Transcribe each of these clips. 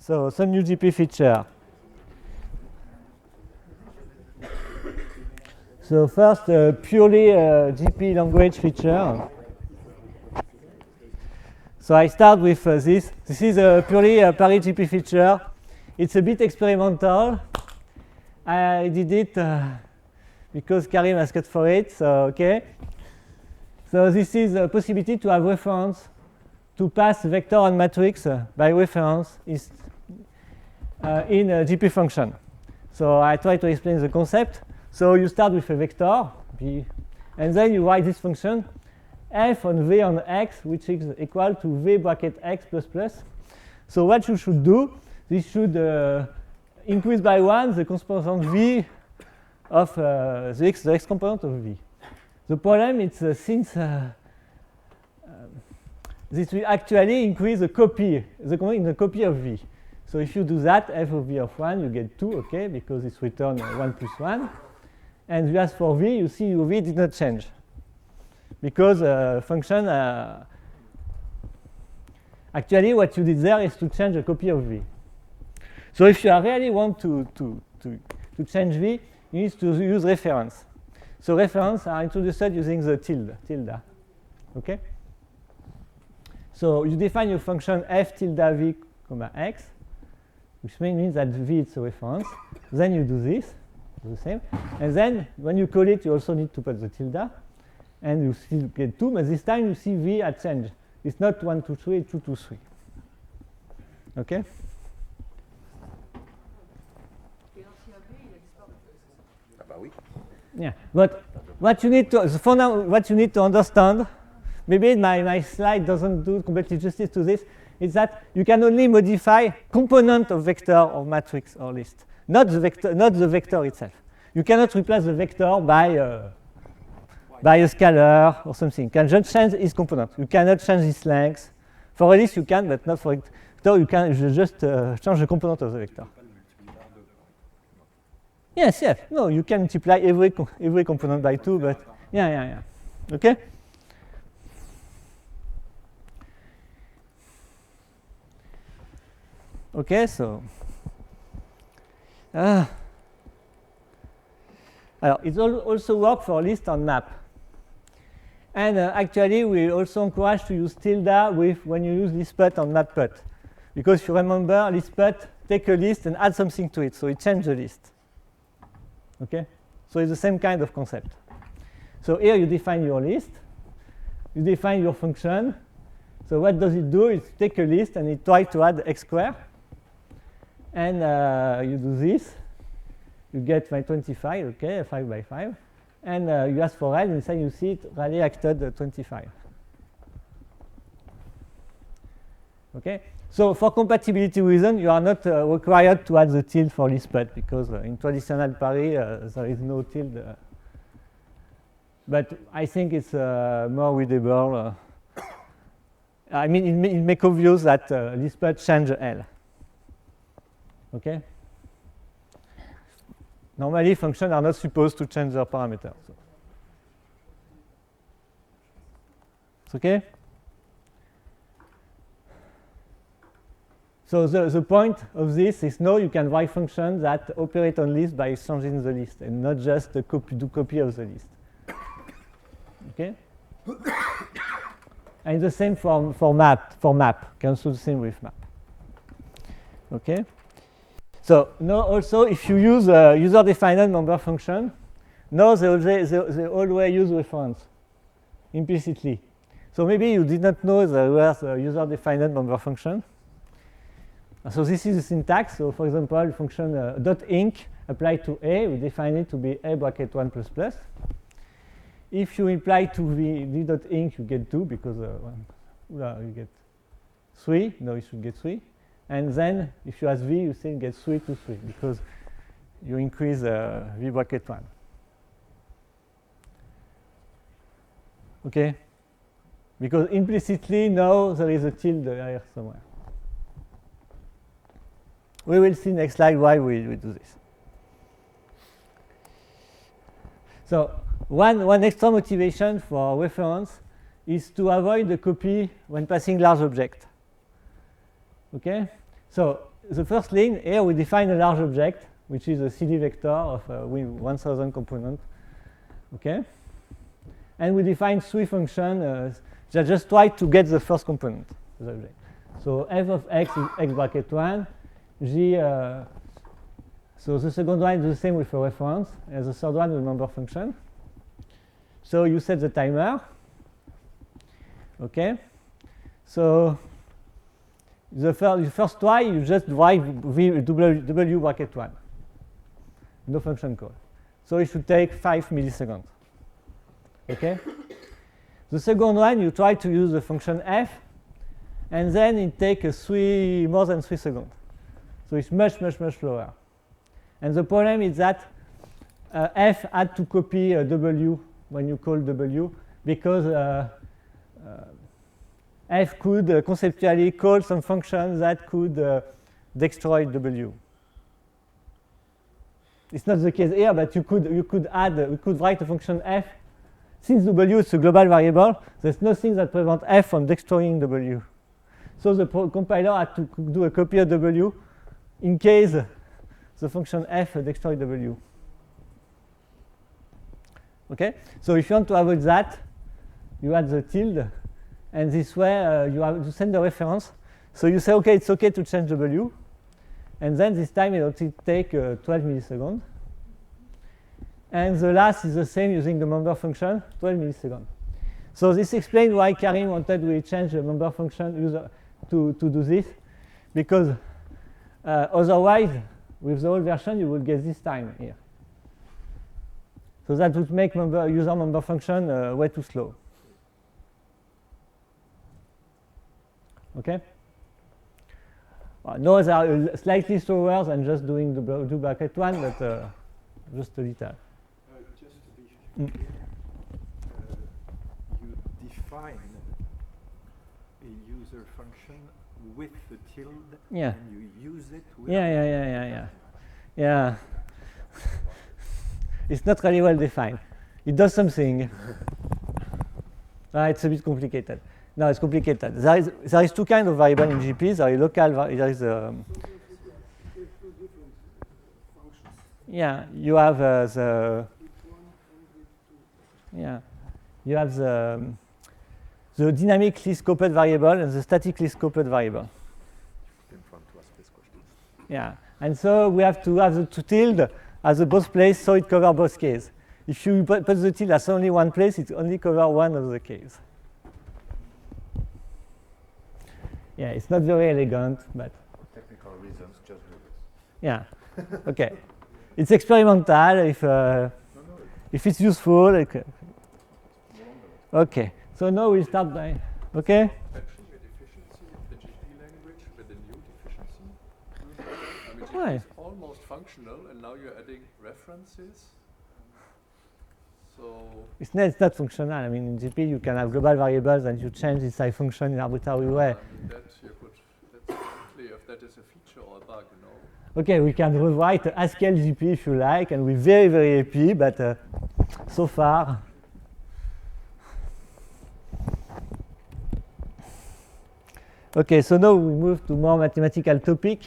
So some new GP feature. So first, purely GP language feature. So I start with this. This is a purely Paris GP feature. It's a bit experimental. I did it because Karim asked for it, so okay. So this is a possibility to have reference to pass vector and matrix by reference is in a GP function. So I try to explain the concept. So you start with a vector, v, and then you write this function, f on v on x, which is equal to v bracket x plus plus. So what you should do, this should increase by 1 the component v of the x component of v. The problem is since this will actually increase the copy, the copy of v. So if you do that, f of v of 1, you get 2, okay, because it's returned 1 plus 1. And just for v, you see v did not change. Because function, actually what you did there is to change a copy of v. So if you really want to change v, you need to use reference. So reference are introduced using the tilde. Okay? So you define your function f tilde v comma x, which means that v is a reference. Then you do this, the same. And then when you call it, you also need to put the tilde. And you still get 2, but this time you see v at change. It's not 1, 2, 3, 2, 2, 3. Okay? Yeah, but what you need to, for now, what you need to understand, maybe my slide doesn't do completely justice to this, is that you can only modify component of vector or matrix or list, not the vector itself. You cannot replace the vector by a scalar or something. You can just change its component. You cannot change its length. For a list you can, but not for vector. You can just change the component of the vector. Yes. No, you can multiply every component by 2, but yeah. Okay? Okay, so it also works for list on map. And actually, we also encourage to use tilde when you use listput on mapput. Because if you remember, listput take a list and add something to it, so it changes the list. Okay? So it's the same kind of concept. So here you define your list, you define your function. So what does it do? It take a list and it tries to add x squared. And you do this, you get my 25, okay, 5 by 5. And you ask for L, inside you see it really acted 25. Okay? So for compatibility reason, you are not required to add the tilde for listput because in traditional Paris there is no tilde. But I think it's more readable. I mean, it makes obvious that listput change L. Okay? Normally, functions are not supposed to change their parameters. It's okay? So the point of this is now you can write functions that operate on list by changing the list and not just do copy of the list. Okay? And the same for map. Can also do the same with map. Okay? So now also if you use a user-defined member function, now they always use reference implicitly. So maybe you did not know there was a user-defined member function. So this is the syntax. So for example, function .inc applied to A, we define it to be A bracket 1 plus plus. If you apply to v.inc, you get 2 because you get 3. No, you should get 3. And then if you ask v, you still get 3 to 3 because you increase v bracket 1. Okay? Because implicitly now there is a tilde here somewhere. We will see next slide why we do this. So one extra motivation for reference is to avoid the copy when passing large object. Okay? So the first line, here we define a large object, which is a CD vector of with 1000 components. Okay? And we define three functions that just try to get the first component of the object. So f of x is x bracket 1, g. So the second one is the same with a reference, and the third one with a member function. So you set the timer. Okay? So the first try, you just drive w bracket 1. No function call. So it should take 5 milliseconds. Okay? The second one, you try to use the function f, and then it takes more than 3 seconds. So it's much, much, much slower. And the problem is that f had to copy w when you call w, because f could conceptually call some function that could destroy w. It's not the case here, but you could write a function f. Since w is a global variable, there's nothing that prevents f from destroying w. So the compiler had to do a copy of w in case the function f destroys w. Okay? So if you want to avoid that, you add the tilde, and this way you send the reference. So you say, okay, it's okay to change w, and then this time it will take 12 milliseconds. And the last is the same using the member function, 12 milliseconds. So this explains why Karim wanted we change the member function to do this, because otherwise, with the old version, you would get this time here. So that would make user member function way too slow. Okay? Well, no, they are slightly slower than just doing the do bracket 1, but just a little. Just to be clear, you define a user function with the tilde, yeah. and you use it with Yeah. It's not really well defined. It does something. It's a bit complicated. No, it's complicated. There is two kinds of variable in GP. There is local. There is yeah. You have you have the dynamically scoped variable and the statically scoped variable. Yeah, and so we have to have the two tilde as a both place, so it covers both cases. If you put the tilde as only one place, it only covers one of the cases. Yeah, it's not very elegant, but for technical reasons, just do this. Yeah. Okay. It's experimental. If it's useful. Okay. So now we start by. Okay. Patching the efficiency of the GP language with a new efficiency. I mean, Why? it's almost functional, and now you're adding references. So It's not functional. I mean, in GP you can have global variables and you change this function in an arbitrary way. I mean, that's clear if that is a feature or a bug, you know. Okay, we can rewrite Haskell GP if you like, and we're very, very happy, but so far. Okay, so now we move to more mathematical topic.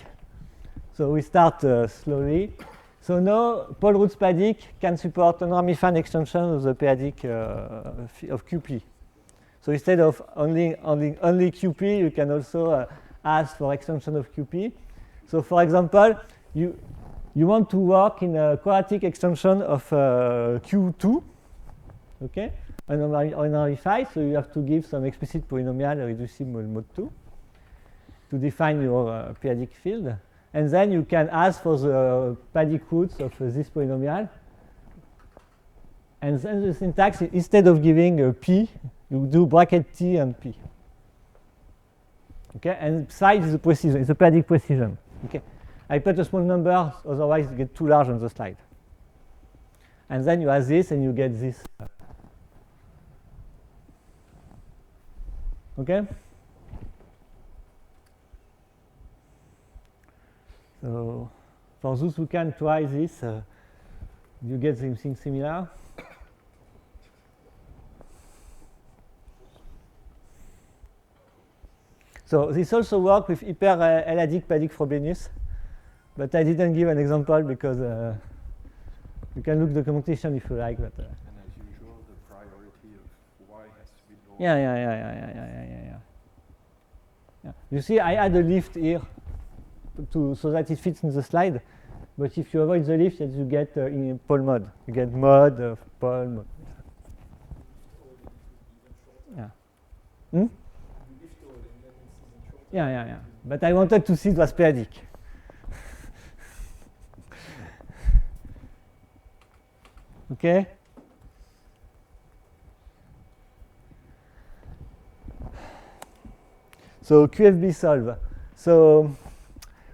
So we start slowly. So now Paul Roots-Paddick can support a non-Ramified extension of the Paddick of QP. So instead of only QP, you can also ask for extension of QP. So for example, you want to work in a quadratic extension of Q2, okay, unramified, so you have to give some explicit polynomial reducible mode 2 to define your periodic field. And then you can ask for the Paddick roots of this polynomial. And then the syntax, instead of giving p, you do bracket t and p. Okay, and psi is the precision, it's a Paddick precision. Okay, I put a small number, otherwise it gets too large on the slide. And then you add this, and you get this. Okay. So for those who can try this, you get something similar. So this also works with hyper-L-adic Paddick Frobenius, but I didn't give an example because you can look the documentation if you like. But, And as usual, the priority of y has to be low. Yeah. You see, I add a lift here so that it fits in the slide. But if you avoid the lift, you get in Paul mode. You get mode of Paul mode. Yeah. Hmm? Yeah. But I wanted to see it was periodic. Okay? So QFB solve. So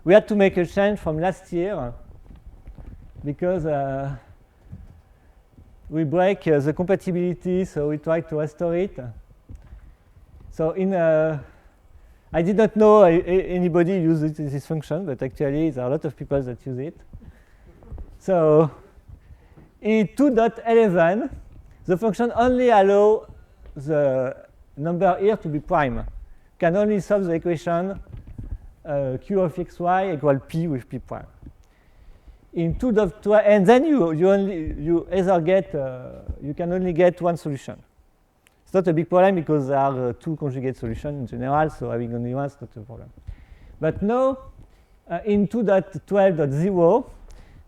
we had to make a change from last year because we break the compatibility, so we try to restore it. So I did not know anybody uses this function, but actually there are a lot of people that use it. So in 2.11, the function only allows the number here to be prime. Can only solve the equation q of xy equal p with p prime. In 2.12, and then you either get you can only get one solution. It's not a big problem because there are two conjugate solutions in general, so having only one is not a problem. But now in 2.12.0,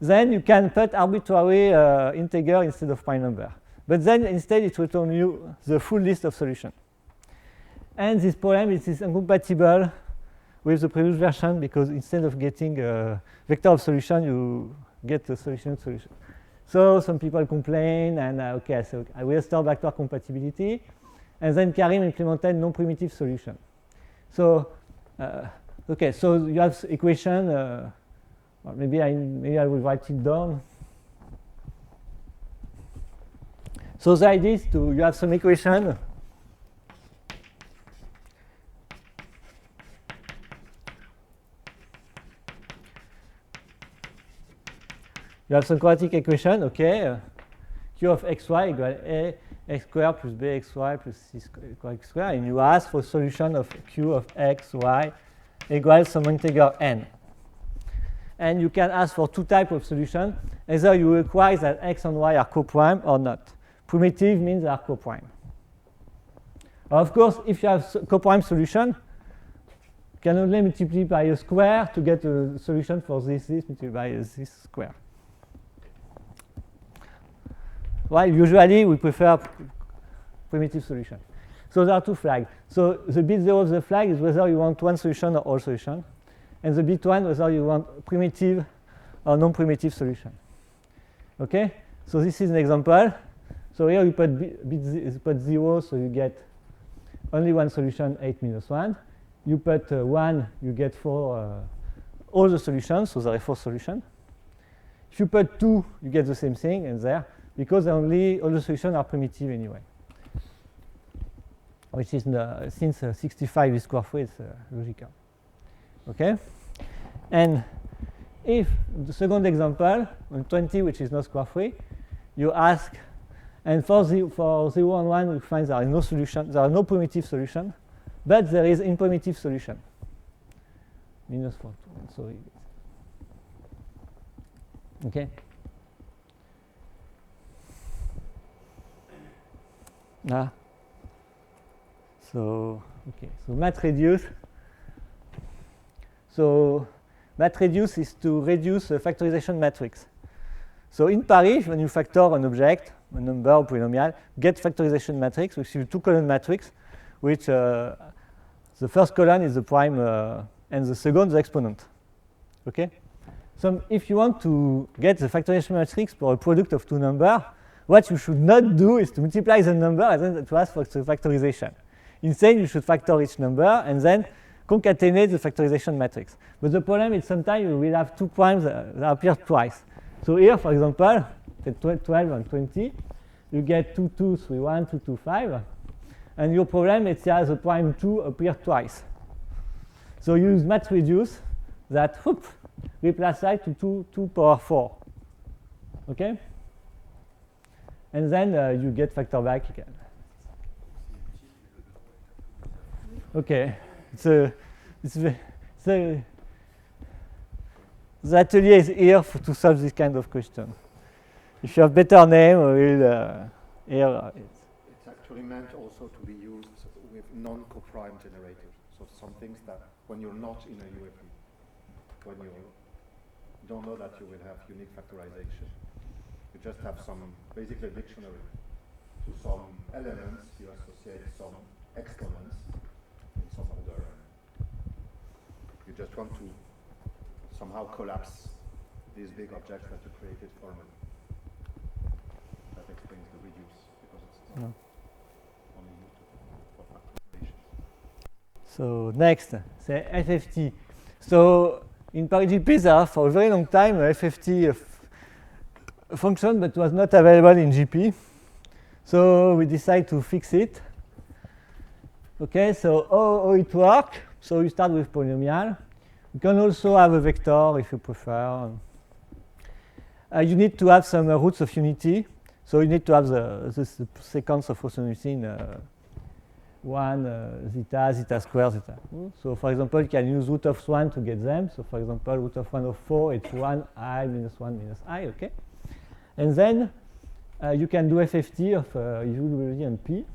then you can put arbitrary integer instead of prime number. But then instead it returns you the full list of solutions. And this problem is incompatible with the previous version because instead of getting a vector of solution, you get a solution. So some people complain, and okay, so I will restore backward compatibility. And then Karim implemented non-primitive solution. So, okay, so you have equation. Well, maybe I will write it down. So the idea is you have some equation. You have some quadratic equation, okay? Q of xy equal a x squared plus b xy plus c equal x squared, and you ask for a solution of q of x, y equals some integer n. And you can ask for two types of solution. Either you require that x and y are co-prime or not. Primitive means they are co-prime. Of course, if you have co-prime solution, you can only multiply by a square to get a solution for this multiplied by this square. Well, usually we prefer primitive solution. So there are two flags. So the bit 0 of the flag is whether you want one solution or all solution. And the bit 1 whether you want primitive or non-primitive solution. Okay? So this is an example. So here you put put 0, so you get only one solution, 8 minus 1. You put 1, you get 4, all the solutions, so there are 4 solutions. If you put 2, you get the same thing, and there, because all the solutions are primitive anyway. Which is, since 65 is square free, it's logical. Okay? And if the second example, on 20, which is not square free, you ask, and for 0 and 1, you find there are no solution, there are no primitive solution, but there is imprimitive solution. Minus 4, sorry. Okay? So, okay, so MathReduce. So MathReduce is to reduce a factorization matrix. So in Paris, when you factor an object, a number or polynomial, get factorization matrix, which is a two-column matrix, which the first column is the prime and the second the exponent. Okay? So if you want to get the factorization matrix for a product of two numbers, what you should not do is to multiply the number and then to ask for the factorization. Instead, you should factor each number and then concatenate the factorization matrix. But the problem is sometimes you will have two primes that appear twice. So here, for example, 12 and 20, you get 2, 2, 3, 1, 2, 2, 5. And your problem is that the prime 2 appear twice. So you use MathReduce that replace that to 2 power 4. Okay? And then you get factor back again. Okay. the atelier is here to solve this kind of question. If you have better name, we will here. It's actually meant also to be used with non-coprime generators. So some things that when you're not in a UFE, when you don't know that you will have unique factorization, you just have some basically dictionary. To some elements, you associate some exponents in some order. You just want to somehow collapse these big objects that you created formally. That explains the reduce, because it's only used for factorization. So next, say FFT. So in ParisGP there are for a very long time a FFT function, but was not available in GP. So we decide to fix it. Okay, so how it works? So you start with polynomial. You can also have a vector if you prefer. You need to have some roots of unity. So you need to have the sequence of roots of unity in 1, zeta square, zeta. So for example, you can use root of 1 to get them. So for example, root of 1 of 4, it's 1i minus 1 minus I, okay? And then you can do FFT of U, and P,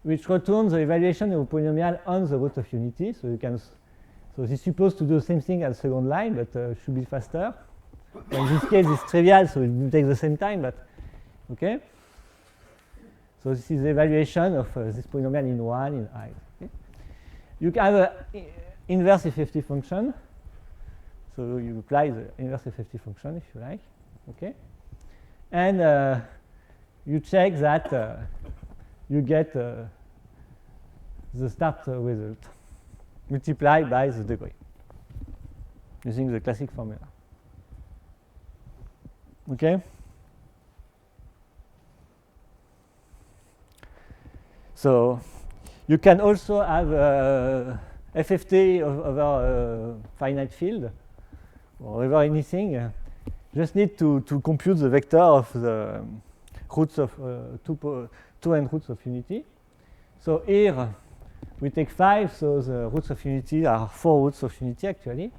which returns the evaluation of a polynomial on the root of unity. So you can, so this is supposed to do the same thing as the second line, but should be faster. In this case, it's trivial, so it will take the same time, but okay. So this is the evaluation of this polynomial in 1 in I. Okay? You can have an inverse FFT function. So you apply the inverse FFT function if you like. Okay. And you check that you get the start result multiplied by the degree using the classic formula. Okay? So you can also have FFT over a finite field or over anything. Just need to compute the vector of the roots of two end roots of unity. So here we take 5, so the roots of unity are 4 roots of unity actually.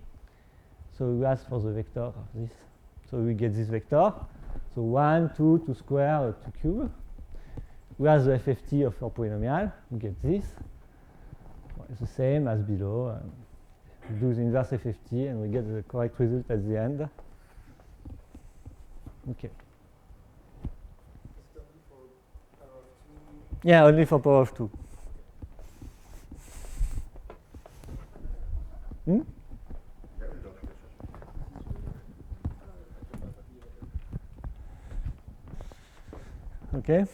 So we ask for the vector of this. So we get this vector. So 1, 2, 2 square, 2 cube. We have the FFT of our polynomial. We get this. Well, it's the same as below. We do the inverse FFT and we get the correct result at the end. Okay. Yeah, only for power of 2. Okay.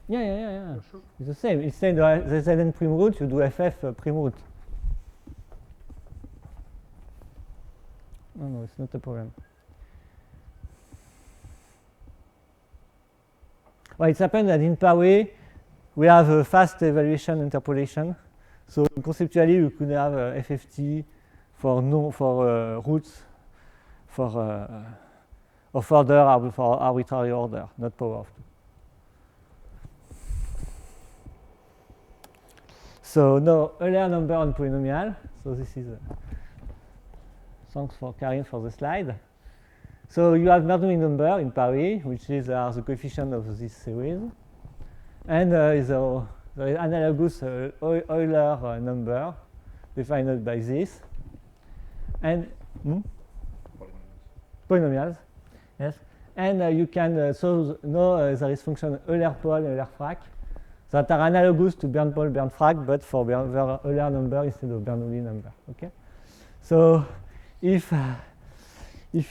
Yeah. Sure. It's the same. Instead of the Zn prime root, you do FF prime root. No, it's not a problem. Well, it's happened that in Paris, we have a fast evaluation interpolation. So conceptually, we could have FFT for roots of order for arbitrary order, not power of 2. So now Euler number on polynomial. So this is thanks for Karim for the slide. So you have Bernoulli number in Paris, which is the coefficient of this series, and is analogous Euler number defined by this, and polynomials, yes. And you can so now there is function Euler-Paul and Euler-Frac that are analogous to Bern-Paul, Bern-Frac, but for Euler number instead of Bernoulli number. Okay. So if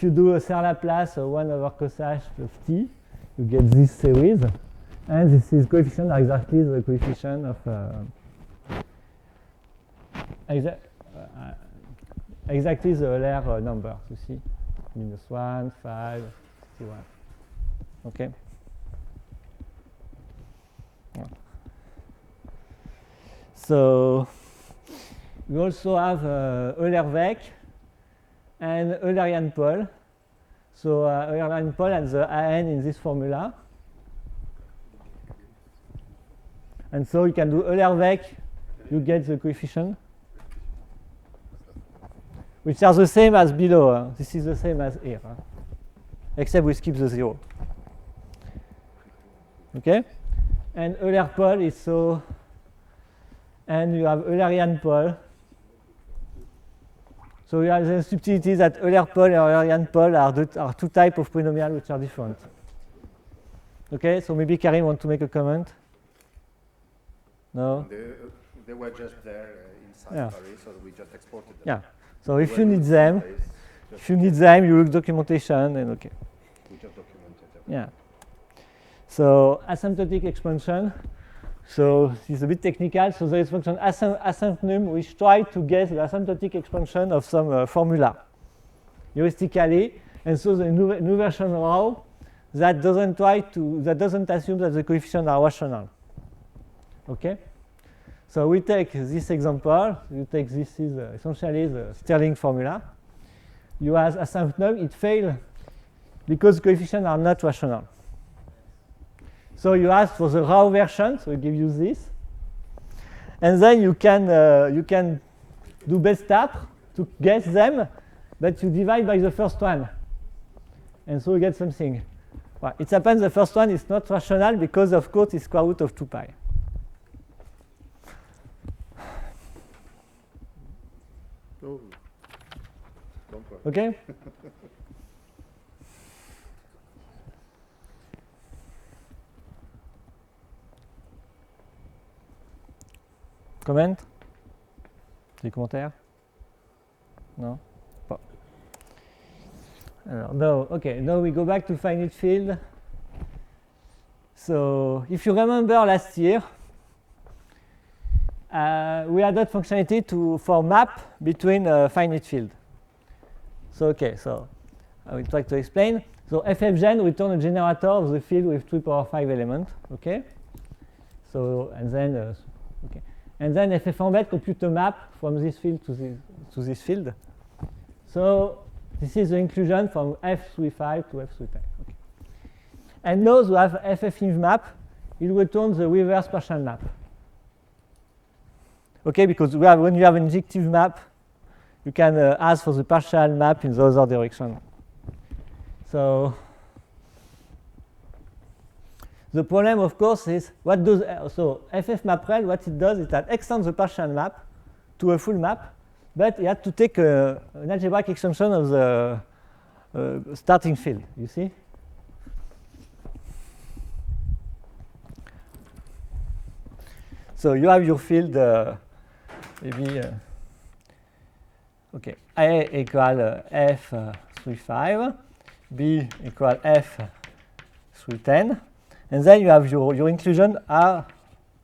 you do a Serre Laplace 1 over cos h of t, you get this series, and this is coefficient are exactly the coefficient of exactly the Euler number. You see, -1, 5, 61. Okay. Yeah. So we also have Euler-Vec and Eulerian-Paul. So Eulerian-Paul and the AN in this formula. And so you can do Euler-Weg, you get the coefficient, which are the same as below. This is the same as here, except we skip the 0. Okay? And Euler pole is so, and you have Eulerian pole. So you have the subtlety that Euler pole and Eulerian pole are two types of polynomials which are different. Okay, so maybe Karim want to make a comment? No? They were just there inside Paris, so we just exported them. Yeah. So if you need them, you look documentation and okay. We just documented them. Yeah. So asymptotic expansion. So it's a bit technical. So there is function asymptonym which try to guess the asymptotic expansion of some formula heuristically, and so the new version row that doesn't assume that the coefficients are rational. Okay. So we take this example. You take this is essentially the Stirling formula. You have asymptonym. It fails because coefficients are not rational. So you ask for the raw version, so we give you this, and then you can do best step to guess them, but you divide by the first one, and so you get something. Well, it happens the first one is not rational because of course it's square root of 2 pi. Oh, don't worry. Okay. Comment? Des commentaires? No? Bon. No, okay, now we go back to finite field. So if you remember last year, we added functionality for map between finite field. So okay, so I will try to explain. So ffgen return a generator of the field with 3^5 elements. Okay. So and then okay. And then ffembed compute a map from this field to this field. So this is the inclusion from f35 to f35. Okay. And now we have ffinv map. It returns the reverse partial map. Okay, because when you have an injective map, you can ask for the partial map in the other direction. So the problem, of course, is what does so ffmaprel? What it does is that extends the partial map to a full map, but you have to take an algebraic extension of the starting field. You see? So you have your field maybe okay, A equal f35, B equal f310. And then you have your inclusion A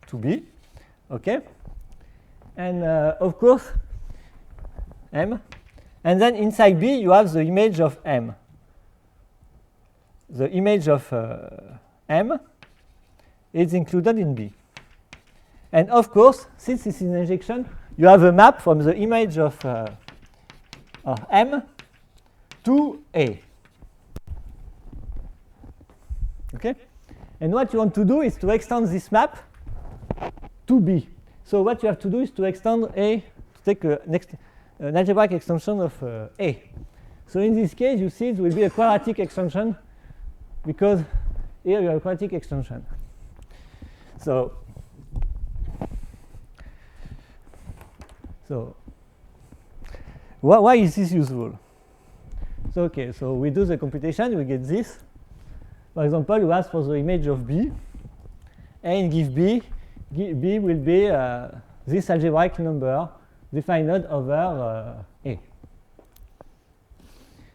to B, okay? And of course, M. And then inside B, you have the image of M. The image of M is included in B. And of course, since this is an injection, you have a map from the image of M to A. Okay? And what you want to do is to extend this map to B. So what you have to do is to extend A, to take an algebraic extension of A. So in this case, you see it will be a quadratic extension because here you have a quadratic extension. So why is this useful? So okay, so we do the computation, we get this. For example, you ask for the image of B, and give B. B will be this algebraic number defined over A.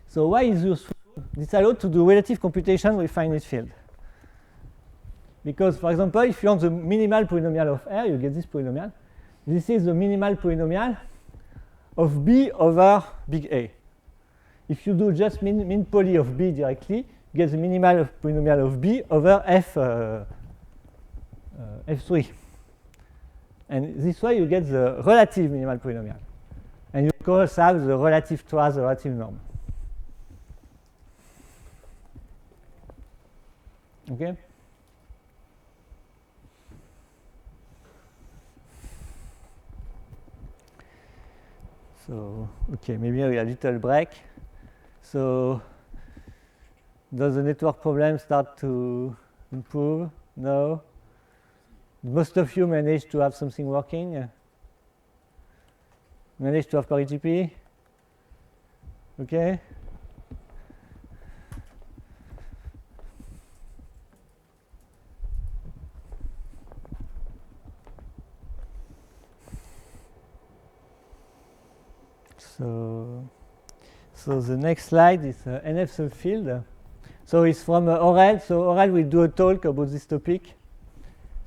So why is useful? This allows to do relative computation with finite field. Because, for example, if you want the minimal polynomial of R, you get this polynomial. This is the minimal polynomial of B over big A. If you do just min poly of B directly, you get the minimal polynomial of B over F3. And this way you get the relative minimal polynomial. And you of course have the relative twice the relative norm. Okay? So, okay, maybe a little break. So, does the network problem start to improve? No. Most of you managed to have something working. Managed to have PariGP? Okay. So the next slide is NF subfield. So it's from Aurel. So Aurel will do a talk about this topic.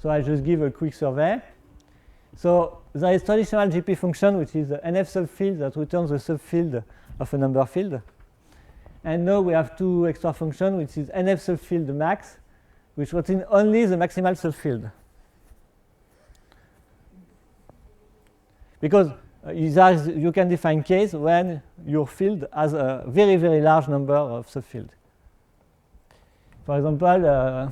So I'll just give a quick survey. So there is traditional GP function, which is the NF subfield that returns the subfield of a number field. And now we have two extra functions, which is NF subfield max, which returns only the maximal subfield. Because you can define case when your field has a very, very large number of subfields. For example,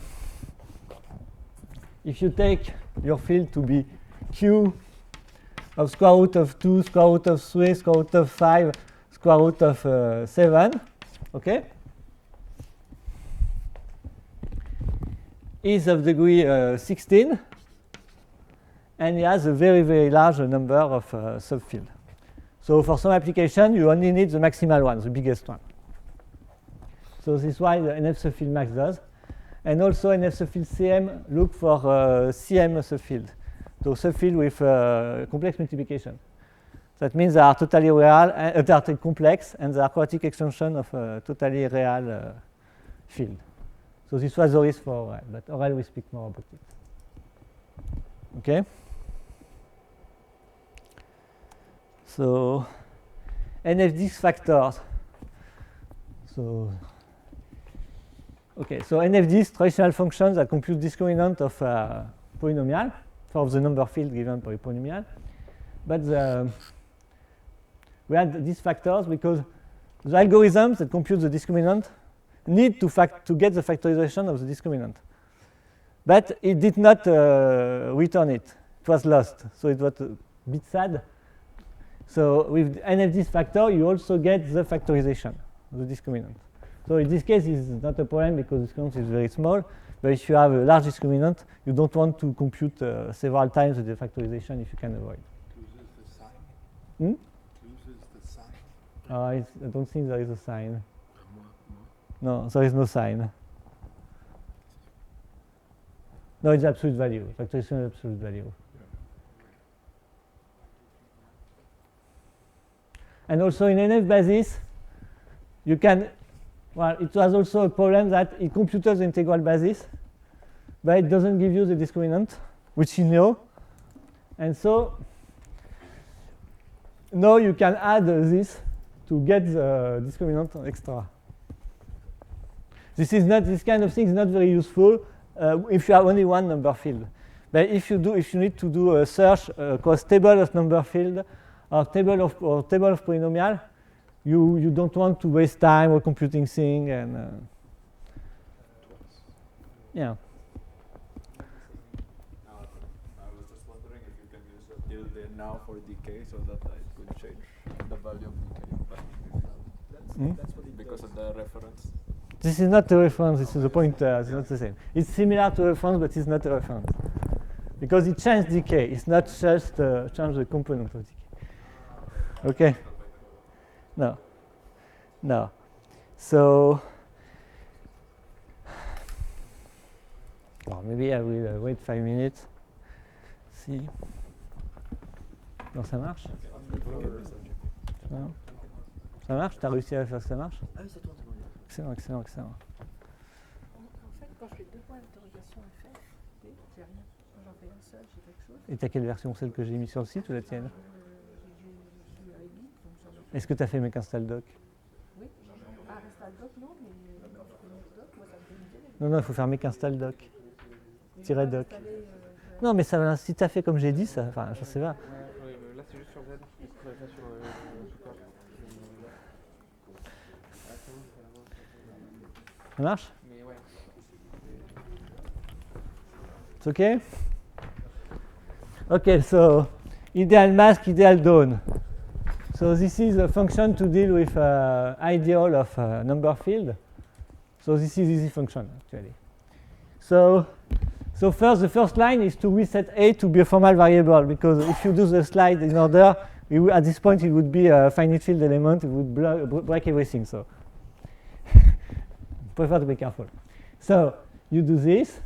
if you take your field to be Q of square root of 2, square root of 3, square root of 5, square root of 7, okay? Is of degree 16, and it has a very, very large number of subfields. So for some application, you only need the maximal one, the biggest one. So this is why the NF subfield max does. And also NF subfield CM look for CM subfield. So subfield with complex multiplication. That means they are totally real, they are complex, and they are quadratic extension of a totally real field. So this was Oris for Aurel, but Aurel will speak more about it. Okay? So NFDX factors. So okay, so NFDX traditional functions that compute discriminant of a polynomial for the number field given by a polynomial. But we had these factors because the algorithms that compute the discriminant need to get the factorization of the discriminant. But it did not return it. It was lost. So it was a bit sad. So with NFDX factor, you also get the factorization of the discriminant. So in this case, it's not a problem because the discriminant is very small. But if you have a large discriminant, you don't want to compute several times the factorization if you can avoid. Loses the sign. Hmm? Loses the sign. I don't think there is a sign. No, there is no sign. No, it's absolute value. Factorization is absolute value. And also in NF basis, you can, well, it was also a problem that it computes the integral basis, but it doesn't give you the discriminant, which you know. And so now you can add this to get the discriminant extra. This kind of thing is not very useful if you have only one number field. But if you need to do a search across table of number field or table of polynomial, you don't want to waste time or computing thing and yeah. I was just wondering if you can use a tilde now for decay so that it could change the value of decay. But that's what it because of the reference. This is not a reference, this is a pointer, it's not the same. It's similar to a reference, but it's not a reference. Because it changes decay, it's not just change the component of decay. Okay? No. No. So, well, maybe I will wait 5 minutes. See. Non, ça marche? Non. Ça marche? T'as réussi à faire que ça marche? Ah oui, ça tourne, c'est bon. Excellent, excellent, excellent. En fait, quand je fais 2 points d'interrogation FF, j'ai rien. Quand j'en fais un seul, j'ai quelque chose. Et t'as quelle version? Celle que j'ai mise sur le site ou la tienne? J'ai avec Git, donc j'en ai. Est-ce que tu as fait make install doc? Oui. Ah, install doc, non, mais doc, moi, ça me fait une idée. Non, non, il faut faire make install doc. Tiret doc. Installer, Non, mais ça, si tu as fait comme j'ai dit, ça, enfin, je sais pas. Là, c'est juste sur Z. Pas sur support. Ça marche? Mais ouais. It's okay? Okay, so ideal mask, ideal dawn. So this is a function to deal with ideal of number field. So this is easy function actually. So first, the first line is to reset A to be a formal variable, because if you do the slide in order, at this point it would be a finite field element, it would break everything. So prefer to be careful. So you do this,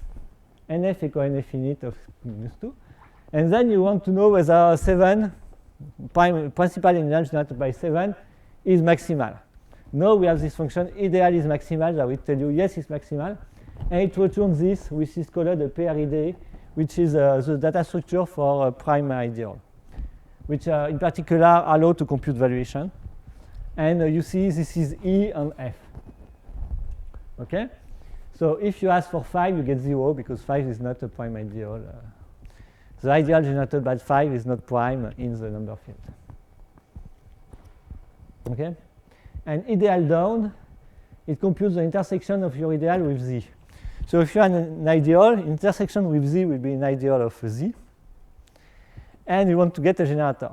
nf equal nf init of -2, and then you want to know whether 7, principal integral generated by 7, is maximal. Now we have this function, ideal is maximal, that will tell you yes, it's maximal. And it returns this, which is called a PRID, which is the data structure for prime ideal, which in particular allow to compute valuation. And you see this is E and F. Okay? So if you ask for 5, you get 0, because 5 is not a prime ideal. The ideal generated by 5 is not prime in the number field. Okay? And ideal down, it computes the intersection of your ideal with Z. So if you have an ideal, intersection with Z will be an ideal of Z. And you want to get a generator.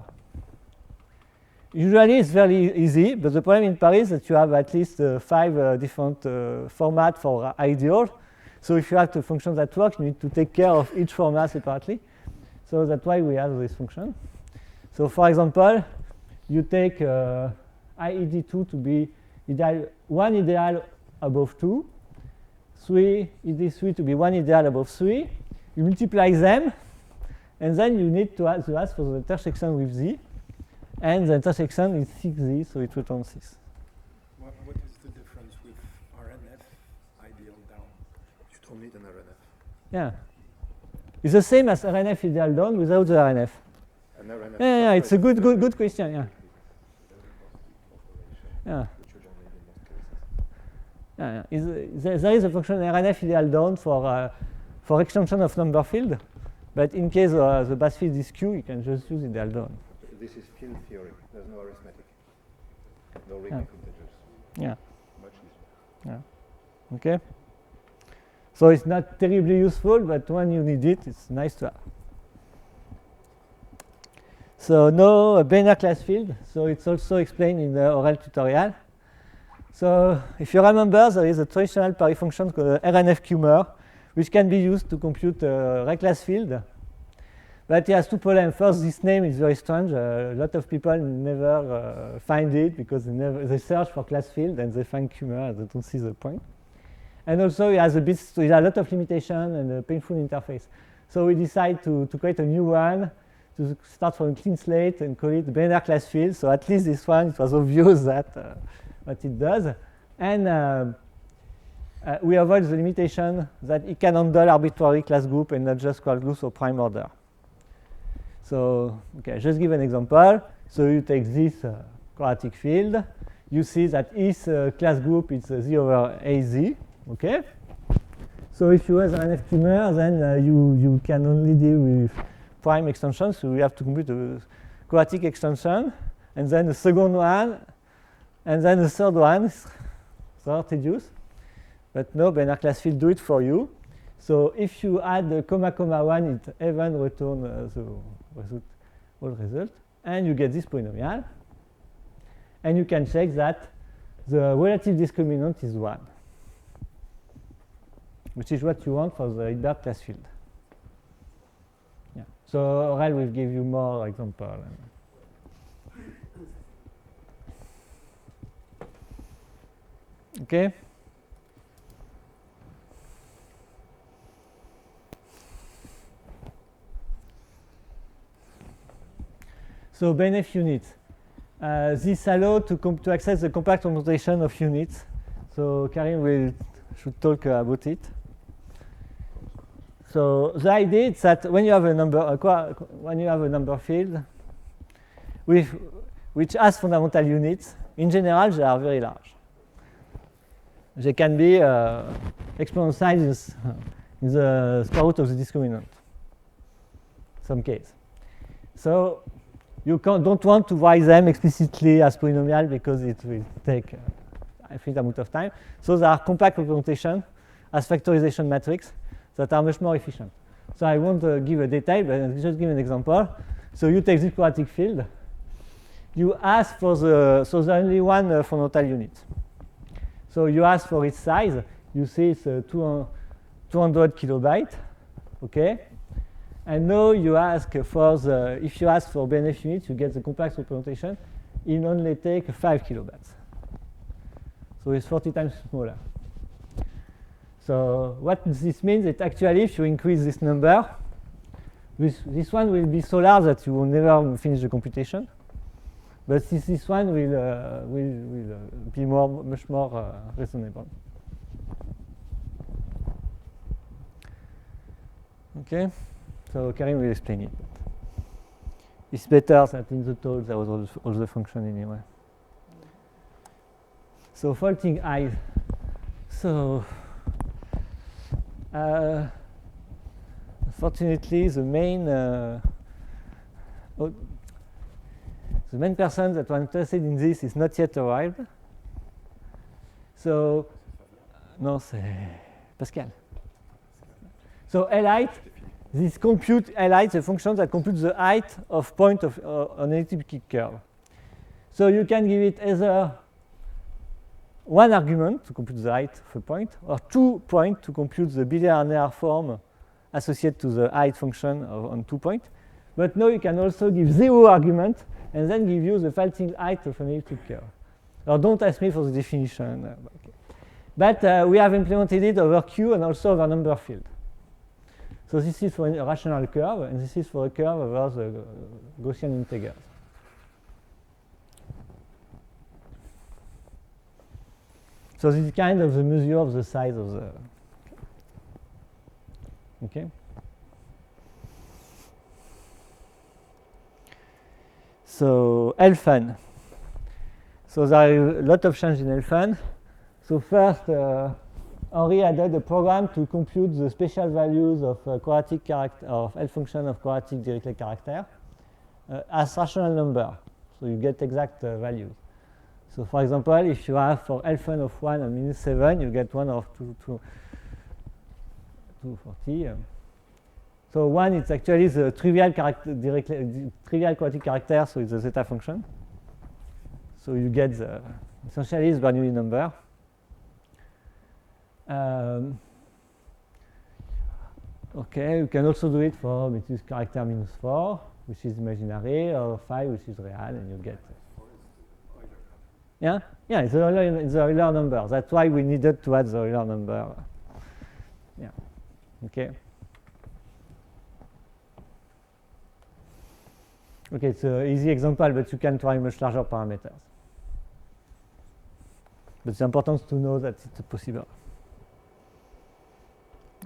Usually it's very easy, but the problem in Paris is that you have at least 5 different formats for ideal. So if you have two functions that work, you need to take care of each format separately. So that's why we have this function. So for example, you take IED2 to be ideal, 1 ideal above 2, 3 ED3 to be 1 ideal above 3. You multiply them, and then you need to ask for the intersection with Z. And the intersection is 6Z, so it returns 6. What is the difference with RNF ideal down? You don't need an RNF. Yeah. It's the same as RNF ideal down without the RNF. An RNF Yeah, it's a good question, yeah. Yeah. which you don't need in most cases. There is a function RNF ideal down for extension of number field, but in case the base field is Q, you can just use ideal down. This is field theory. There's no arithmetic. No Riemann integers. Yeah. Much easier. Yeah. Okay. So it's not terribly useful, but when you need it, it's nice to have. So now a Bénard class field. So it's also explained in the oral tutorial. So if you remember, there is a traditional Paris function called RNF-Kummer, which can be used to compute a Ray class field. But it has two problems. First, this name is very strange. A lot of people never find it because they search for class field and they find Kummer. They don't see the point. And also, it has a lot of limitation and a painful interface. So we decided to create a new one, to start from a clean slate and call it Bénard class field. So at least this one, it was obvious that what it does. And we avoid the limitation that it can handle arbitrary class group and not just quark groups or prime order. So, okay, just give an example. So you take this quadratic field. You see that its class group is Z over AZ. Okay. So if you have an RNF-Kummer, then you can only deal with prime extensions. So you have to compute a quadratic extension, and then the second one, and then the third one. So tedious. But no, Bénard class field do it for you. So if you add the comma comma 1, it even returns the whole result, and you get this polynomial. And you can check that the relative discriminant is 1, which is what you want for the Hilbert class field. Yeah. So Aurel will give you more examples. Okay. So BNF units. This allows to access the compact computation of units. So Karim should talk about it. So the idea is that when you have a number field which has fundamental units, in general they are very large. They can be exponent sizes in the square root of the discriminant. Some case. So you don't want to write them explicitly as polynomial because it will take an infinite amount of time. So there are compact representation as factorization matrix that are much more efficient. So I won't give a detail, but I'll just give an example. So you take this quadratic field. you ask for so there's only one fundamental unit. So you ask for its size. You see it's 200 kilobyte, okay? And now you ask for if you ask for BNF units, you get the complex representation. It only take 5 kilobytes. So it's 40 times smaller. So what this means is actually if you increase this number, this one will be so large that you will never finish the computation. But this one will be much more reasonable. Okay, so Karim will explain it. It's better than in the talk there was all the function anyway. So faulting I. So unfortunately, the main person that was interested in this is not yet arrived. So no, c'est Pascal. So L height, this compute L height, the function that computes the height of point of an elliptic curve. So you can give it either one argument to compute the height of a point, or 2 points to compute the bilinear form associated to the height function on 2 points. But now you can also give 0 argument and then give you the faulting height of an elliptic curve. Now don't ask me for the definition. Okay. But we have implemented it over Q and also over number field. So this is for a rational curve, and this is for a curve over the Gaussian integers. So this is kind of the measure of the size of the. Okay. So Elfun. So there are a lot of changes in Elfun. So first, Henri added a program to compute the special values of quadratic character of L function of quadratic Dirichlet character as rational number. So you get exact values. So for example, if you have for Elfun of 1 and -7, you get 1 of 240. So 1 is actually the trivial quadratic character, so it's the zeta function. So you get the essentially the Bernoulli number. Okay, you can also do it for which is character -4, which is imaginary, or 5, which is real, and you get. Yeah, it's the Euler number. That's why we needed to add the Euler number. Yeah. Okay. Okay, it's an easy example, but you can try much larger parameters. But it's important to know that it's possible.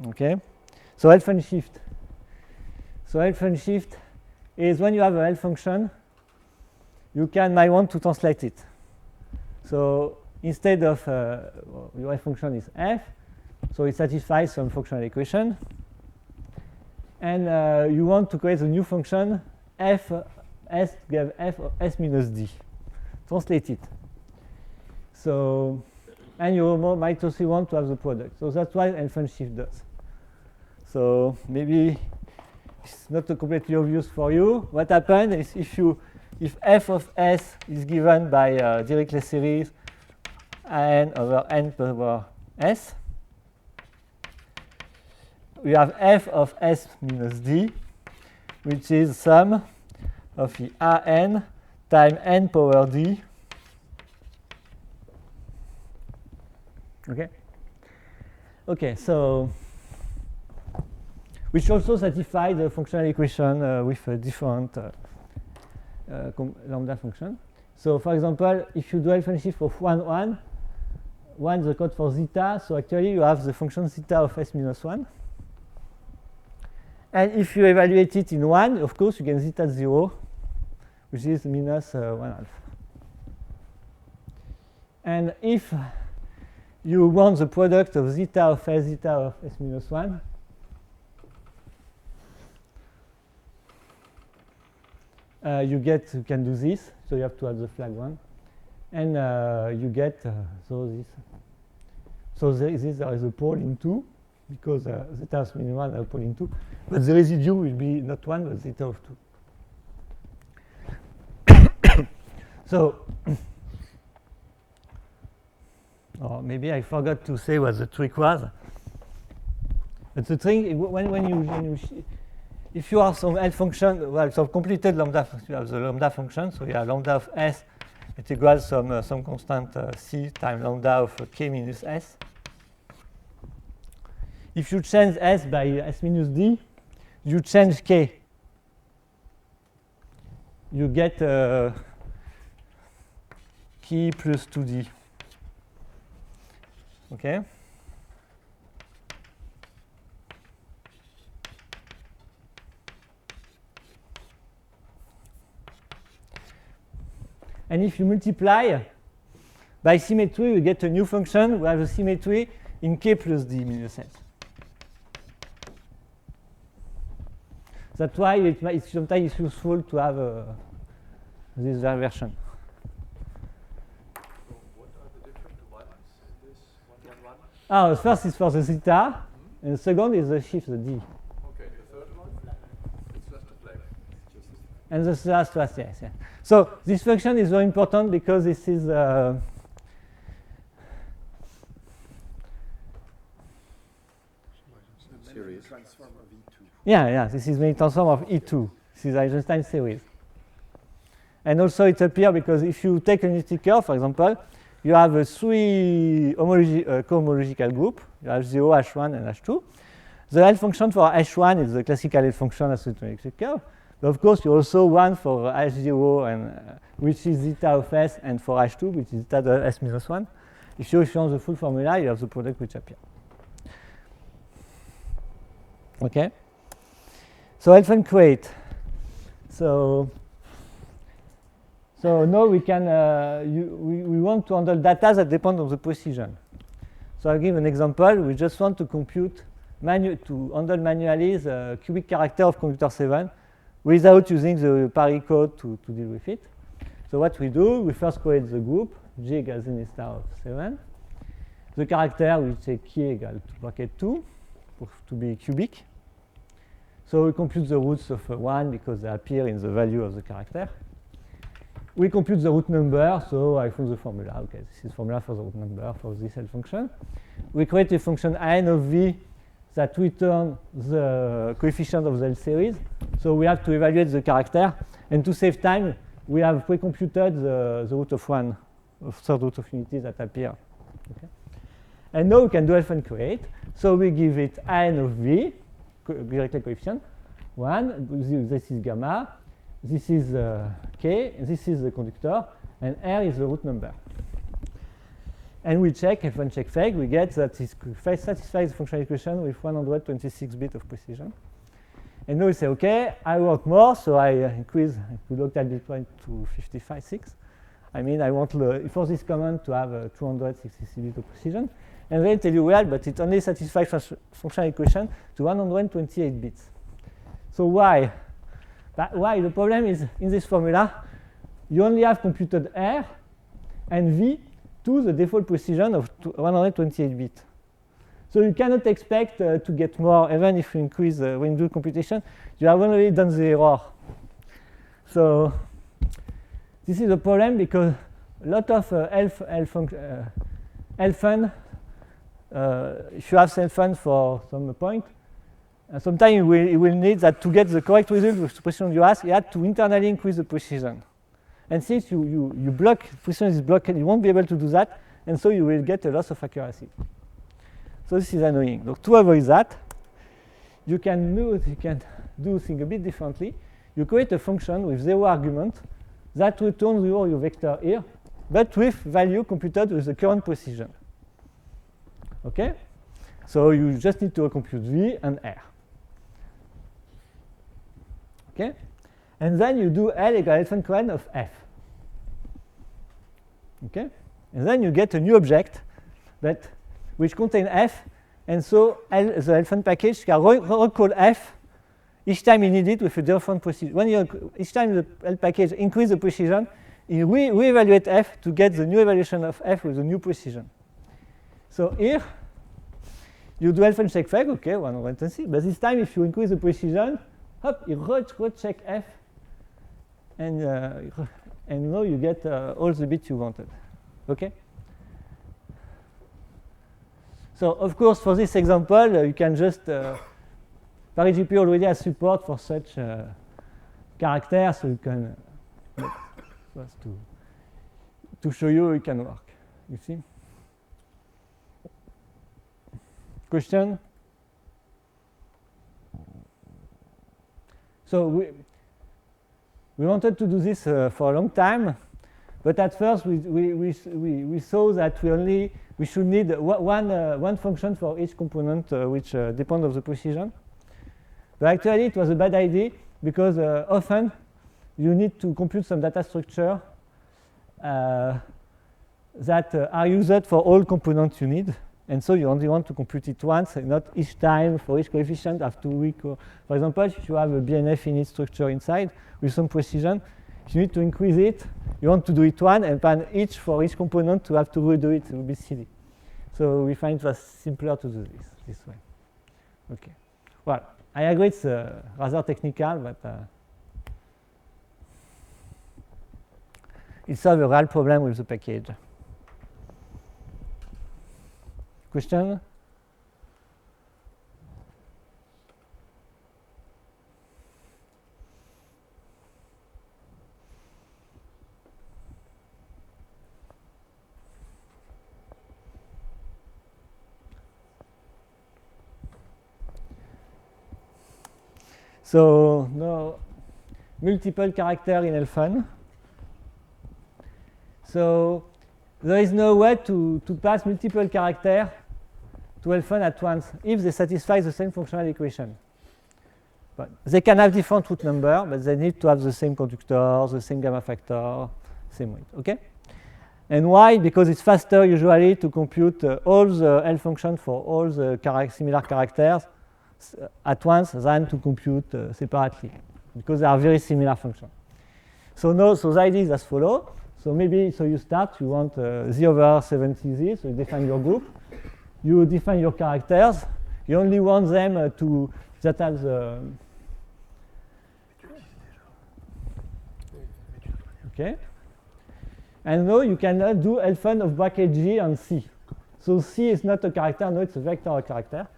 Okay, so Elfun shift. So Elfun shift is when you have a L function, you might want to translate it. So instead of your F function is f, so it satisfies some functional equation, and you want to create a new function f s to give f of s minus d. Translate it. So and you might also want to have the product. So that's what Elfun shift does. So maybe it's not completely obvious for you. What happens is if f of s is given by Dirichlet series n over n power s, we have f of s minus d, which is sum of the an times n power d. Okay, so which also satisfies the functional equation with a different lambda function. So for example, if you do Elfun shift of 1, 1, 1 is the code for zeta, so actually you have the function zeta of s minus 1. And if you evaluate it in 1, of course you get zeta 0, which is minus 1/2. And if you want the product of zeta of s minus 1, you can do this, so you have to add the flag 1, and you get there is a pole in 2, because zeta of minus 1 a pole in 2, but the residue will be not 1 but zeta of 2. So, or maybe I forgot to say what the trick was. But the thing, if you have some L function, well, some completed lambda, you have the lambda function, so you have lambda of S, it equals some constant C times lambda of K minus S. If you change S by S minus D, you change K. You get K plus 2D. Okay? And if you multiply by symmetry, you get a new function. We have a symmetry in K plus D minus S. That's why it's sometimes useful to have this version. So what are the different ones in this 1, 1, 1? Ah, the first is for the zeta, and the second is the shift, the D. Okay, the third one? It's just a flag. And the last was, yes, yes. So this function is very important because this is Series. Transform of E2. yeah, this is the transform of E2. This is Eisenstein series. And also it appears because if you take a unity curve, for example, you have a three cohomological group. You have 0, H1, and H2. The L function for H1 is the classical L function associated with the electric curve. But of course, you also one for H0, and which is zeta of S, and for H2, which is zeta of S minus 1. If you change the full formula, you have the product which appears. Okay? So Elfven crate. So now we can we want to handle data that depend on the precision. So I'll give an example. We just want to compute to handle manually the cubic character of computer 7 without using the Paris code to deal with it. So what we do, we first create the group G equals n star of 7. The character we take K equal to bracket 2 to be cubic. So we compute the roots of 1 because they appear in the value of the character. We compute the root number, so I found the formula. Okay, this is formula for the root number for this L function. We create a function n of v that returns the coefficient of the L series. So we have to evaluate the character, and to save time, we have pre-computed the root of 1, of third root of unity that appear. Okay. And now we can do Elfven create. So we give it n of v, directly coefficient, 1, this is gamma, this is k, and this is the conductor, and r is the root number. And we check, Elfven check fake, we get that this satisfies the functional equation with 126 bits of precision. And now we say, okay, I want more, so I increase the local bit point to 55.6. I mean, I want for this command to have 266 bits of precision. And then tell you, well, but it only satisfies functional equation to 128 bits. So why? Why? The problem is, in this formula, you only have computed R and V to the default precision of 128 bits. So you cannot expect to get more, even if you increase when you do computation. You have already done the error. So this is a problem because a lot of Elfven, if you have Elfven for some point, sometimes you will need that to get the correct result with the precision you ask, you have to internally increase the precision. And since you block, precision is blocked, you won't be able to do that, and so you will get a loss of accuracy. So this is annoying. So to avoid that, you can do things a bit differently. You create a function with 0 argument that returns your vector here, but with value computed with the current precision. Okay? So you just need to compute V and R. Okay? And then you do L equals Elfven current of F. Okay? And then you get a new object which contains F, and so the Elfven package can recall F each time you need it with a different precision. Each time the L package increases the precision, it re-evaluate F to get the new evaluation of F with a new precision. So here, you do Elfven check fake, okay, 120, but this time if you increase the precision, hop, you recheck F, and and now you get all the bits you wanted. Okay? So of course, for this example, you can just ParisGPU already has support for such characters, so you can just to show you it can work. You see? Question? So we wanted to do this for a long time, but at first we saw that we should need one function for each component which depends on the precision. But actually it was a bad idea because often you need to compute some data structure that are used for all components you need. And so you only want to compute it once, and not each time for each coefficient after week. For example, if you have a BNF init structure inside with some precision, if you need to increase it, you want to do it one, and plan each for each component to have to redo it. It would be silly. So we find it was simpler to do this way. Okay. Well, I agree it's rather technical, but it solves a real problem with the package. Question? So no multiple character in Elfun. So there is no way to pass multiple characters to Elfun at once if they satisfy the same functional equation. But they can have different root number, but they need to have the same conductor, the same gamma factor, same weight. Okay? And why? Because it's faster usually to compute all the L functions for all the similar characters at once than to compute separately, because they are very similar functions. So now, so the idea is as follows. So maybe, so you start, you want z over 70z, so you define your group. You define your characters. You only want them to, that have the, okay. And now you cannot do Elfun of bracket G on C. So C is not a character, no, it's a vector character.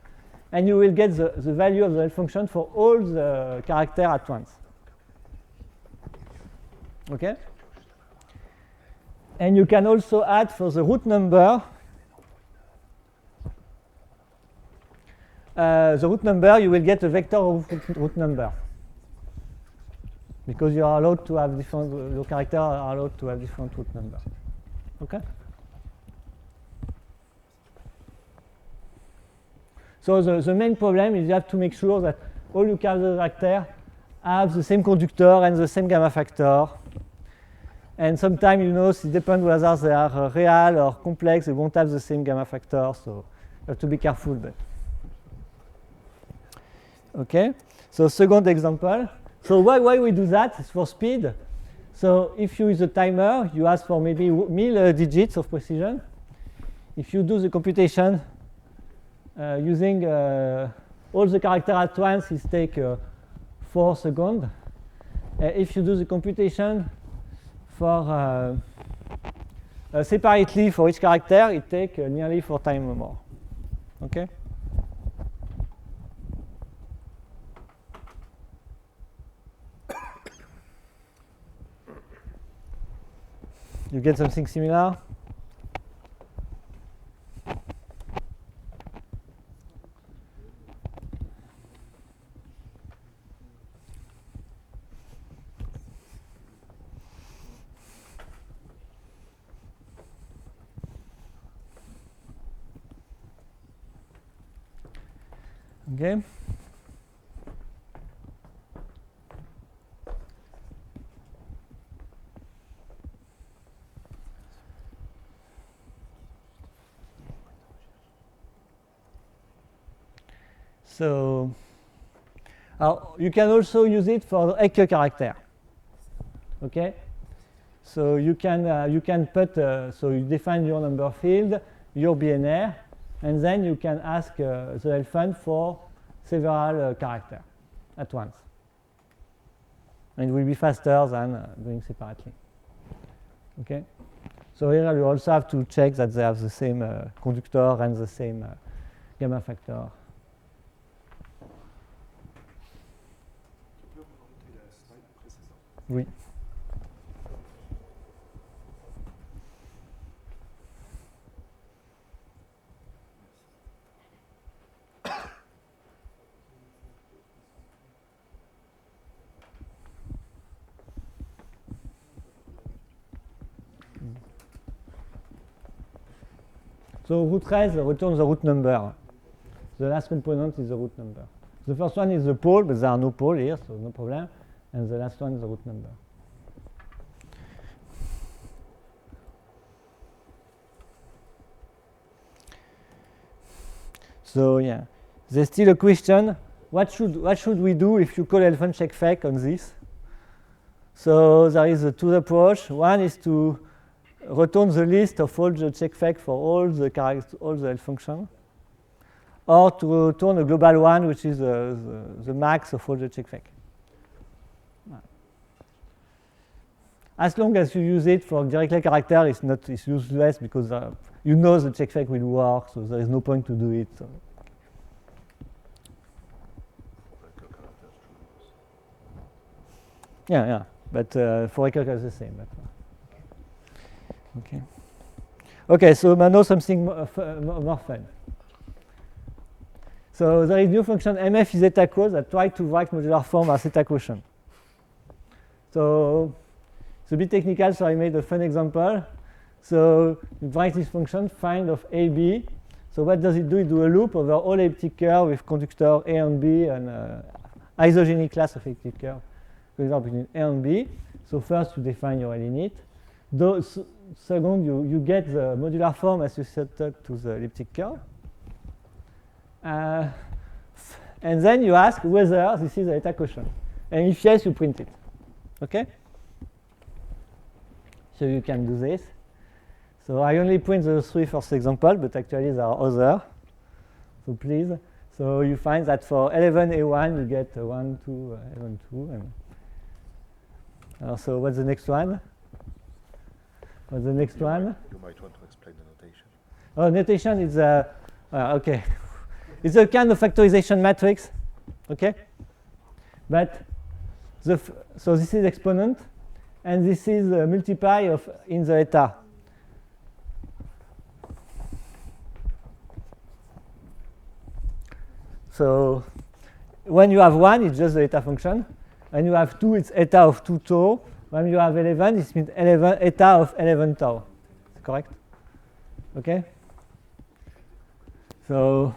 And you will get the value of the L function for all the characters at once. Okay? And you can also add for the root number, you will get a vector of root number. Because you are allowed to have different, your characters are allowed to have different root number. Okay? So the main problem is you have to make sure that all your characters have the same conductor and the same gamma factor. And sometimes, you know, it depends whether they are real or complex, they won't have the same gamma factor, so you have to be careful. But okay, so second example. So why we do that? It's for speed. So if you use a timer, you ask for maybe 1000 digits of precision. If you do the computation using all the characters at once, it takes 4 seconds. If you do the computation for separately for each character, it takes nearly 4 times more. Okay? You get something similar? Okay. So you can also use it for Ecke character. Okay. So you can put so you define your number field, your BNR, and then you can ask the Elfun for several characters at once. And it will be faster than doing separately. Okay. So here you also have to check that they have the same conductor and the same gamma factor. Oui. So root 13 returns the root number. The last component is the root number. The first one is the pole, but there are no pole here, so no problem. And the last one is the root number. So yeah, there's still a question. What should we do if you call elephant check fake on this? So there is two approaches. One is to return the list of all the check fake for all the L functions, or to return a global one, which is the max of all the check fake. As long as you use it for Dirichlet character, it's useless because you know the check fake will work, so there is no point to do it. So. Yeah, but for Ecker it's the same. Okay. Okay, so now something more fun. So there is new function mf is eta cos that try to write modular form as eta quotient. So it's a bit technical, so I made a fun example. So you write this function find of AB. So what does it do? It do a loop over all elliptic curve with conductor A and B and isogenic class of elliptic curve, for example, between A and B. So first you define your L init. Second, you get the modular form associated to the elliptic curve. And then you ask whether this is the eta quotient. And if yes, you print it. Okay? So you can do this. So I only print the three first example, but actually there are others. So please. So you find that for 11A1 you get 1, 2, 11, 2. And so what's the next one? What's the next one? You might want to explain the notation. Oh, notation is okay. It's a kind of factorization matrix, okay? But so this is exponent, and this is a multiply of in the eta. So when you have 1, it's just the eta function. When you have 2, it's eta of 2 tau. When you have 11, it means 11 eta of 11 tau. Correct? Okay? So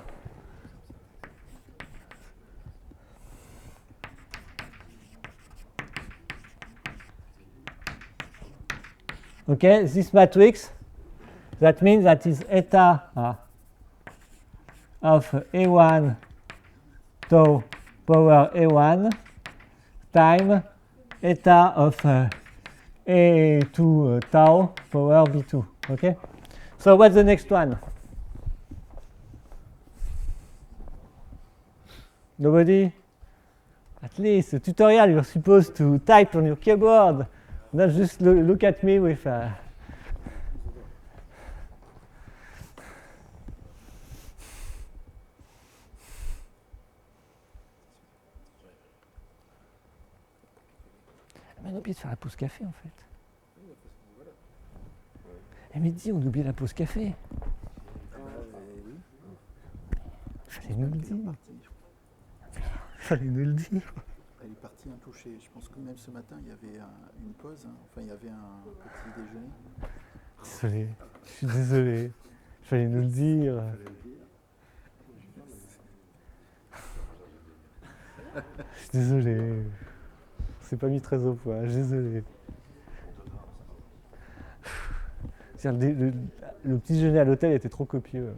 okay, this matrix, that means that is eta of A1 tau power A1 time eta of A2 tau power B2. Okay? So what's the next one? Nobody? At least the tutorial you're supposed to type on your keyboard, not just look at me with on a oublié de faire la pause café en fait. Et midi, on oublie la pause café. Fallait nous le dire. Fallait nous le dire. Elle est partie intouchée. Je pense que même ce matin, il y avait une pause. Hein. Enfin, il y avait un petit déjeuner. Désolé. Je suis désolé. Fallait nous le dire. Je suis désolé. C'est pas mis très au point, désolé. Le petit déjeuner à l'hôtel était trop copieux.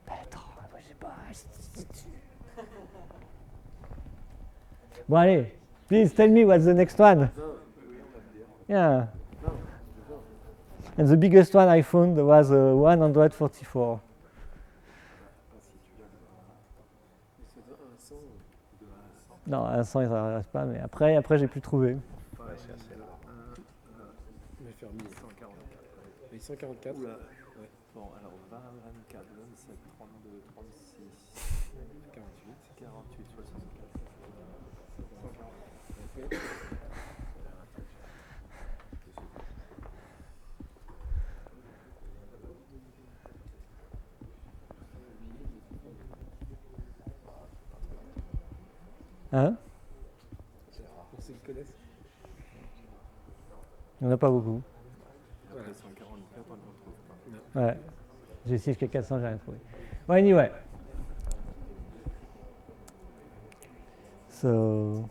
Attends, je sais pas. Bon allez, please tell me what's the next one. Yeah. And the biggest one I found was 144. Non, à 100, il ne reste pas, mais après j'ai pu trouver. Ouais, c'est assez rare. Je vais faire 1144. 1144. Oula. Ouais. Bon, alors 20, 24, 27, 32, 36, 48. 48, 64. Hein? Pour ceux qui connaissent. Il n'y en a pas beaucoup. Après 144, on ne retrouve pas. Ouais. J'ai essayé jusqu'à 400, j'ai rien trouvé. Well, anyway. So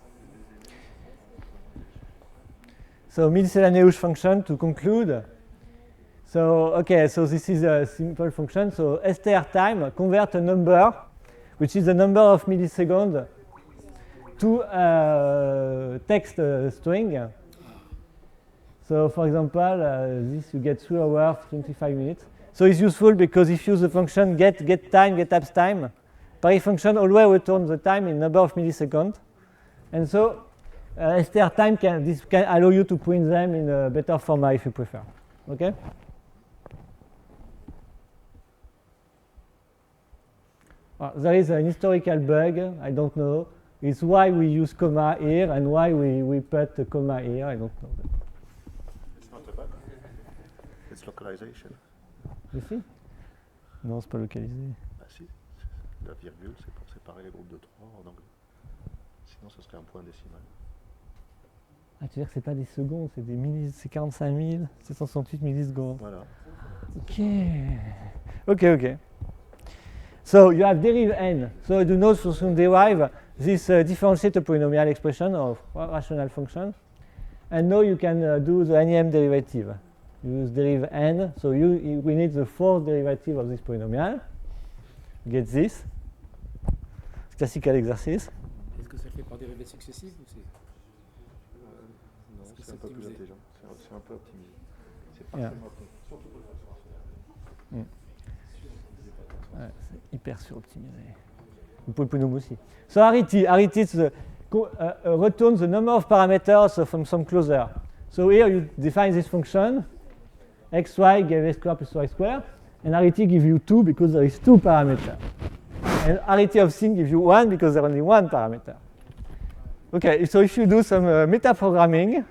miscellaneous function to conclude. So this is a simple function. So str time convert a number, which is the number of milliseconds, to a text string. So for example, this you get 3 hours, 25 minutes. So it's useful because if you use the function get time, get apps time, Parry function always returns the time in number of milliseconds. And so str time can allow you to print them in a better format if you prefer. Okay? There is an historical bug, I don't know. It's why we use comma here and why we put a comma here, I don't know. It's not a bug. It's localization. You see? Non, c'est pas localisé. Bah si, la virgule c'est pour séparer les groupes de 3 en anglais. Sinon ce serait un point décimal. Ah, tu veux dire que c'est pas des secondes, c'est des c'est 45 768 millisecondes. Voilà. Okay. So you have derive n. So you know to derive this differentiated polynomial expression of rational function. And now you can do the NEM derivative. You use derive n. So we need the fourth derivative of this polynomial. Get this. Classical exercice. Est-ce que ça le fait par dérivée successive ou c'est Non, Est-ce que c'est c'est un peu plus optimisé? intelligent. C'est un peu optimisé. C'est Yeah. partiellement optimisé. Surtout pour le Ouais, c'est hyper suroptimisé. Vous pouvez le polynôme aussi. So arity returns the number of parameters from some closure. So here you define this function, xy give a square plus y square, and arity gives you 2 because there is 2 parameters. And arity of sin gives you 1 because there is only 1 parameter. Okay, so if you do some metaprogramming,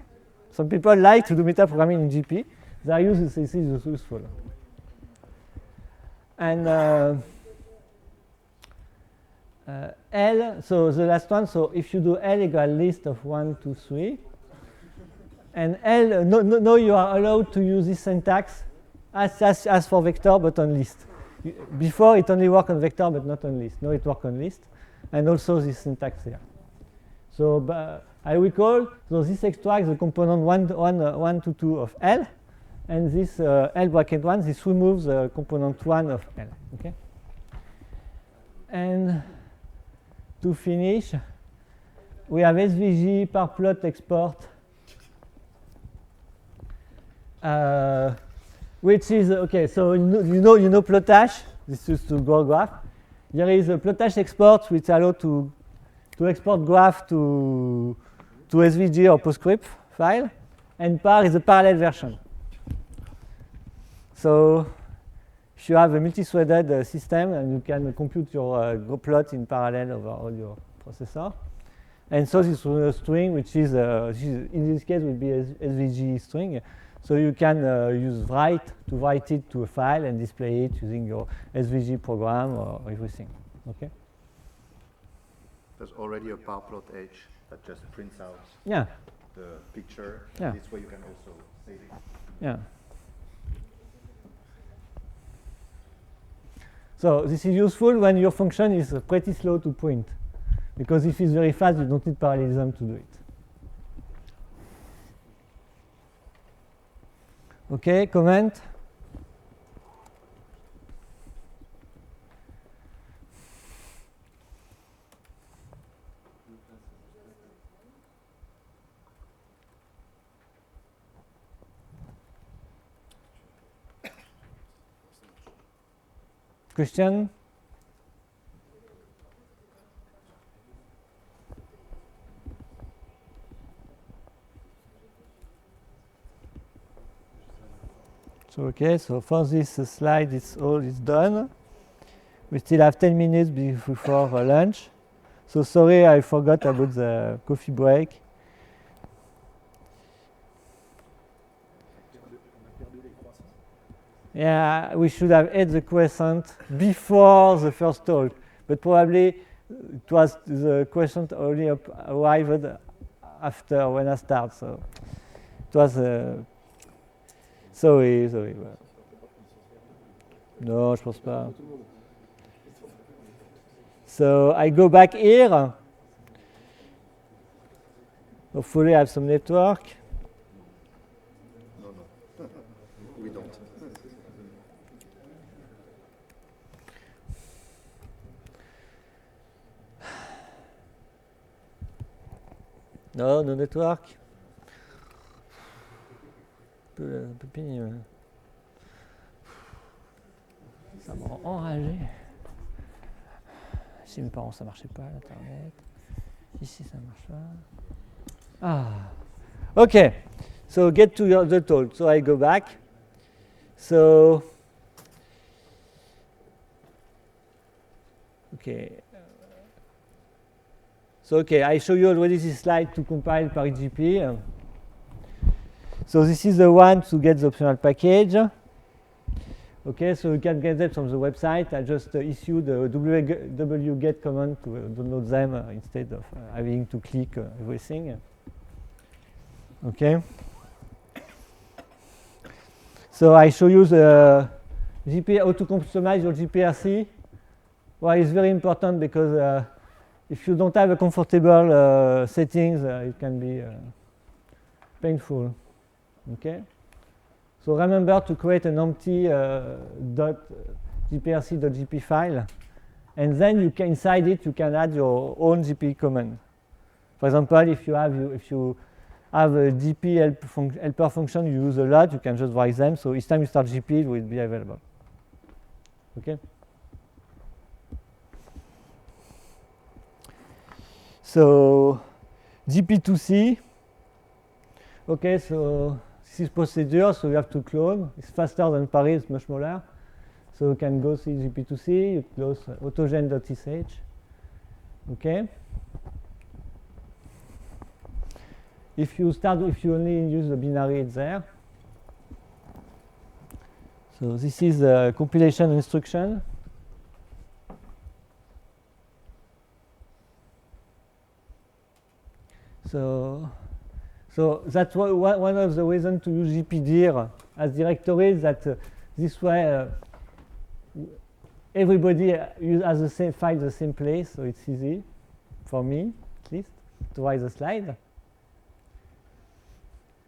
some people like to do metaprogramming in GP, they use this is useful. And L, so the last one, so if you do L equal list of 1, 2, 3, and L, no, you are allowed to use this syntax as for vector but on list. Before it only worked on vector but not on list. Now it works on list, and also this syntax here. So I recall, so this extracts the component 1 to 2 of L, and this L bracket 1, this removes component 1 of L. Okay? And to finish, we have SVG parplot export, which is, okay, so you know Plotash, this is to grow graph. There is a Plotash export which allows to export graph to SVG or PostScript file, and PAR is a parallel version. So if you have a multi-threaded system, and you can compute your plot in parallel over all your processor. And so this is a string, which is, in this case, will be a SVG string. So you can use write to write it to a file and display it using your SVG program or everything. Okay? There's already a parplot H that just prints out Yeah, the picture. Yeah. This way you can also save it. yeah. So this is useful when your function is pretty slow to print, because if it's very fast, you don't need parallelism to do it. Okay, comment? Question? So okay, so for this slide, it's all is done. We still have 10 minutes before lunch. So sorry, I forgot about the coffee break. Yeah, we should have ate the croissant before the first talk, but probably it was the croissant only arrived after when I start. So it was sorry. No, je pense pas. So I go back here. Hopefully I have some network. No, we don't. No network. Un peu pénible. Ça m'a enragé. Chez mes parents, ça marchait pas, l'internet. Ici, ça marche pas. Ah. Okay. So get to the talk. So I go back. So. Okay. So okay, I show you already this slide to compile ParisGP. So this is the one to get the optional package. Okay, so you can get them from the website. I just issued the wget command to download them instead of having to click everything. Okay. So I show you the how to customize your GPRC. Well, it's very important because if you don't have a comfortable settings, it can be painful. Okay. So remember to create an empty .gprc.gp file, and then you can inside it you can add your own GP command. For example, if you have a GP helper function you use a lot, you can just write them. So each time you start GP, it will be available. Okay. So GP2C. Okay, so this is procedure, so you have to clone. It's faster than Paris, it's much smaller. So you can go see GP2C, you close autogen.sh. Okay. If you only use the binary, it's there. So this is the compilation instruction. So that's one of the reasons to use GPDir as directory, that this way everybody has the same file, the same place, so it's easy for me at least to write the slide.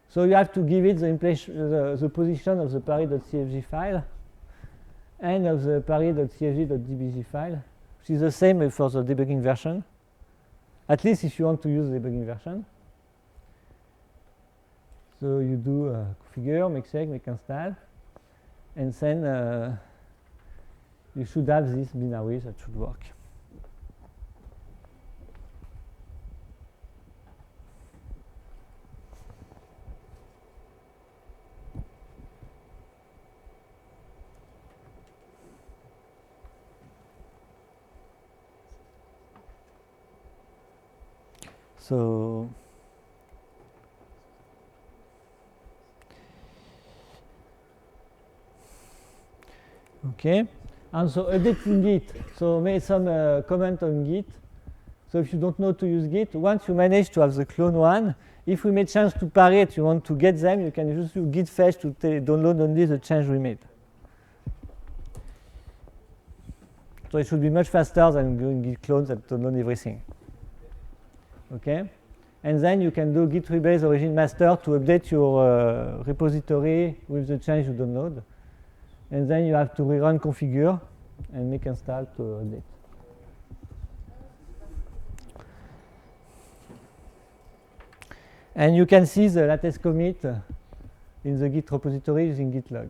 So you have to give it the position of the Paris.cfg file and of the Paris.cfg.dbg file, which is the same for the debugging version, at least if you want to use the debugging version. So you do configure, make check, make install, and then you should have this binary that should work. So okay, and so updating Git. So make some comment on Git. So if you don't know to use Git, once you manage to have the clone one, if we made change to Paris, you want to get them, you can just use git fetch to download only the change we made. So it should be much faster than doing git clones that download everything. Okay, and then you can do git rebase origin master to update your repository with the change you download. And then you have to rerun configure and make install to update. And you can see the latest commit in the Git repository using git log.